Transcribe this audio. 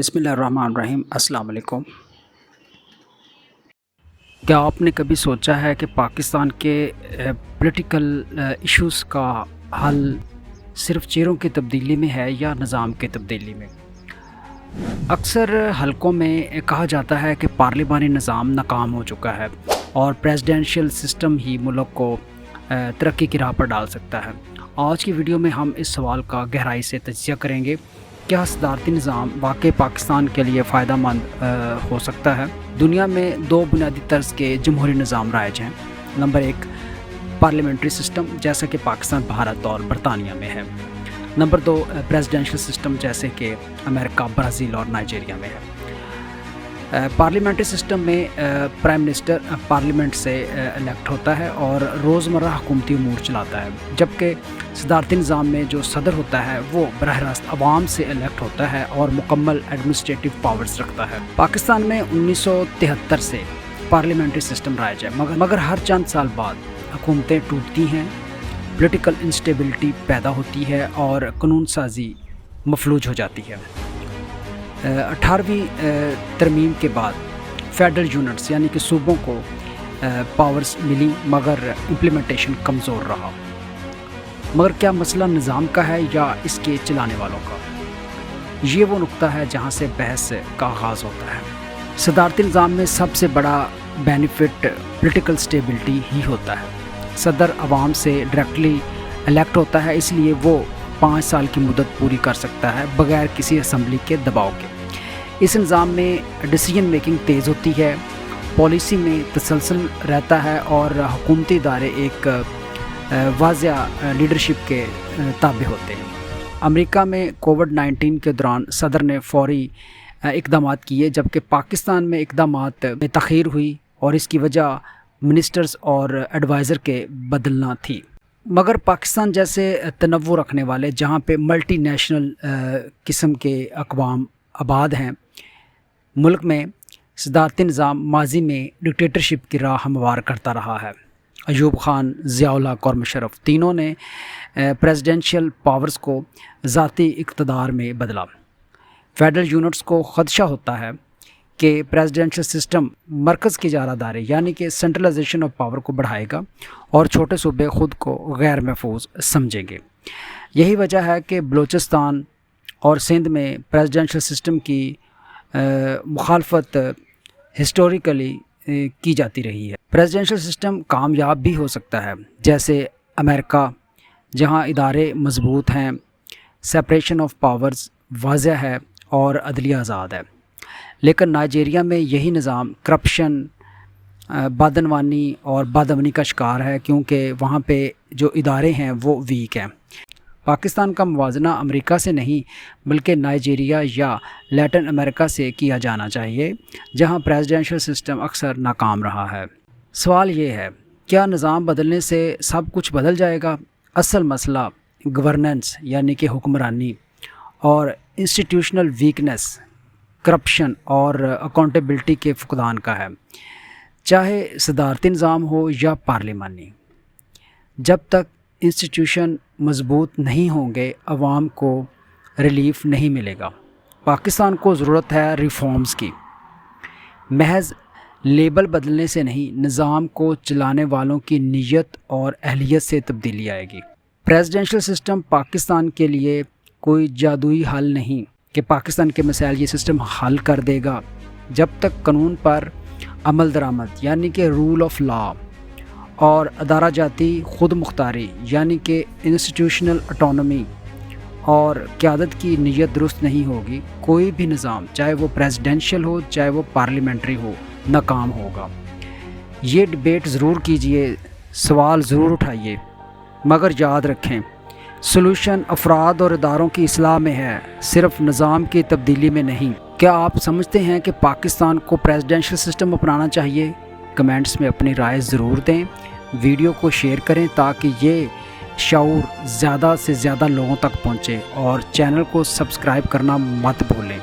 बिस्मिल्लाहिर्रहमानिर्रहीम। अस्सलाम वालेकुम। क्या आपने कभी सोचा है कि पाकिस्तान के पॉलिटिकल इश्यूज़ का हल सिर्फ चेहरों की तब्दीली में है या निज़ाम की तब्दीली में? अक्सर हलकों में कहा जाता है कि पार्लिमानी निज़ाम नाकाम हो चुका है और प्रेसिडेंशियल सिस्टम ही मुल्क को तरक्की की राह पर डाल सकता है। आज की वीडियो में हम इस सवाल का गहराई से तजिया करेंगे। क्या सदारती निज़ाम वाकई पाकिस्तान के लिए फ़ायदेमंद हो सकता है? दुनिया में दो बुनियादी तर्ज के जमहूरी निज़ाम राइज हैं। नंबर 1 पार्लियामेंट्री सिस्टम, जैसा कि पाकिस्तान, भारत और बरतानिया में है। नंबर 2 प्रेसिडेंशियल सिस्टम, जैसे कि अमेरिका, ब्राज़ील और नाइजीरिया में है। पार्लियामेंट्री सिस्टम में प्राइम मिनिस्टर पार्लियामेंट से इलेक्ट होता है और रोज़मर्रा हुकूमती अमूर चलाता है, जबकि सदारती निज़ाम में जो सदर होता है वो बराह रास्त अवाम से इलेक्ट होता है और मुकम्मल एडमिनिस्ट्रेटिव पावर्स रखता है। पाकिस्तान में 1973 से पार्लियामेंट्री सिस्टम राइज है, मगर हर चंद साल बाद हुकूमतें टूटती हैं, पॉलिटिकल इंस्टेबिलिटी पैदा होती है और कानून साजी मफलूज हो जाती है। 18वीं तरमीम के बाद फेडरल यूनिट्स यानी कि सूबों को पावर्स मिली, मगर इम्प्लीमेंटेशन कमज़ोर रहा। मगर क्या मसला निज़ाम का है या इसके चलाने वालों का? ये वो नुक्ता है जहाँ से बहस का आगाज़ होता है। सदारती निज़ाम में सबसे बड़ा बेनिफिट पॉलिटिकल स्टेबिलिटी ही होता है। सदर अवाम से डायरेक्टली इलेक्ट होता है, इसलिए वो 5 साल की मुद्दत पूरी कर सकता है बग़ैर किसी असम्बली के दबाव के। इस निज़ाम में डिसीजन मेकिंग तेज़ होती है, पॉलिसी में तसलसल रहता है और हुकूमती इदारे एक वाज़िया लीडरशिप के ताबे होते हैं। अमेरिका में कोविड-19 के दौरान सदर ने फौरी इक़दाम किए, जबकि पाकिस्तान में इक़दामात में तख़ीर हुई और इसकी वजह मिनिस्टर्स और एडवाइज़र के बदलना थी। मगर पाकिस्तान जैसे तनव्वुर रखने वाले, जहाँ पे मल्टी नेशनल किस्म के अक़वाम आबाद हैं, मुल्क में सदारती निज़ाम माजी में डिक्टेटरशिप की राह हमवार करता रहा है। अयूब खान, ज़िया-उल हक और मुशर्रफ तीनों ने प्रेसिडेंशियल पावर्स को ज़ाती इक़्तिदार में बदला। फेडरल यूनिट्स को ख़दशा होता है कि प्रेसिडेंशियल सिस्टम मरकज़ की इजारादारी यानी कि सेंट्रलाइजेशन ऑफ पावर को बढ़ाएगा और छोटे सूबे ख़ुद को गैर महफूज समझेंगे। यही वजह है कि बलूचिस्तान और सिंध में प्रेसिडेंशियल सिस्टम की मुखालफत हिस्टोरिकली की जाती रही है। प्रेसिडेंशियल सिस्टम कामयाब भी हो सकता है, जैसे अमेरिका, जहां इदारे मजबूत हैं, सेपरेशन ऑफ पावर्स वाज़ह है और अदलिया आज़ाद है। लेकिन नाइजीरिया में यही निज़ाम करप्शन, बदअनवानी और बदअमनी का शिकार है, क्योंकि वहाँ पे जो इदारे हैं वो वीक हैं। पाकिस्तान का मुवाजना अमेरिका से नहीं बल्कि नाइजीरिया या लैटिन अमेरिका से किया जाना चाहिए, जहां प्रेसिडेंशियल सिस्टम अक्सर नाकाम रहा है। सवाल ये है, क्या निज़ाम बदलने से सब कुछ बदल जाएगा? असल मसला गवर्नेंस यानी कि हुक्मरानी और इंस्टीट्यूशनल वीकनेस, करप्शन और अकाउंटेबिलिटी के फुकदान का है, चाहे सदारती निज़ाम हो या पार्लिमानी। जब तक इंस्टीट्यूशन मजबूत नहीं होंगे, अवाम को रिलीफ नहीं मिलेगा। पाकिस्तान को ज़रूरत है रिफॉर्म्स की। महज लेबल बदलने से नहीं, निज़ाम को चलाने वालों की नीयत और अहलियत से तब्दीली आएगी। प्रेसिडेंशियल सिस्टम पाकिस्तान के लिए कोई जादुई हल नहीं कि पाकिस्तान के मसाइल ये सिस्टम हल कर देगा। जब तक कानून पर अमल दरामद यानी कि रूल ऑफ लॉ और अदारा जाती खुद मुख्तारी यानी कि इंस्टीट्यूशनल ऑटोनॉमी और क़यादत की नीयत दुरुस्त नहीं होगी, कोई भी निज़ाम, चाहे वो प्रेसिडेंशियल हो चाहे वो पार्लियामेंट्री हो, नाकाम होगा। ये डिबेट ज़रूर कीजिए, सवाल ज़रूर उठाइए, मगर याद रखें, सॉल्यूशन अफराद और इदारों की इस्लाह में है, सिर्फ निज़ाम की तब्दीली में नहीं। क्या आप समझते हैं कि पाकिस्तान को प्रेसिडेंशियल सिस्टम अपनाना चाहिए? कमेंट्स में अपनी राय ज़रूर दें। वीडियो को शेयर करें ताकि ये शऊर ज़्यादा से ज़्यादा लोगों तक पहुँचे और चैनल को सब्सक्राइब करना मत भूलें।